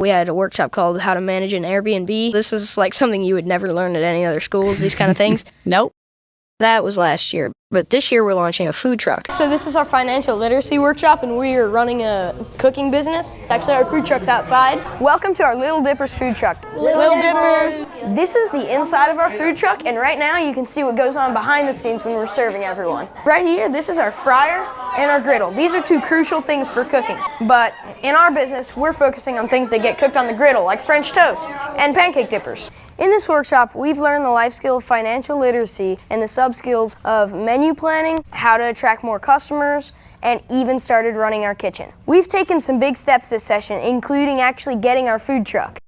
We had a workshop called How to Manage an Airbnb. This is like something you would never learn at any other schools, these kind of things. Nope. That was last year, but this year we're launching a food truck. So this is our financial literacy workshop, and we are running a cooking business. Actually, our food truck's outside. Welcome to our Little Dippers food truck. Little Dippers! This is the inside of our food truck, and right now you can see what goes on behind the scenes when we're serving everyone. Right here, this is our fryer and our griddle. These are two crucial things for cooking, but in our business, we're focusing on things that get cooked on the griddle, like French toast and pancake dippers. In this workshop, we've learned the life skill of financial literacy and the sub-skills of menu planning, how to attract more customers, and even started running our kitchen. We've taken some big steps this session, including actually getting our food truck.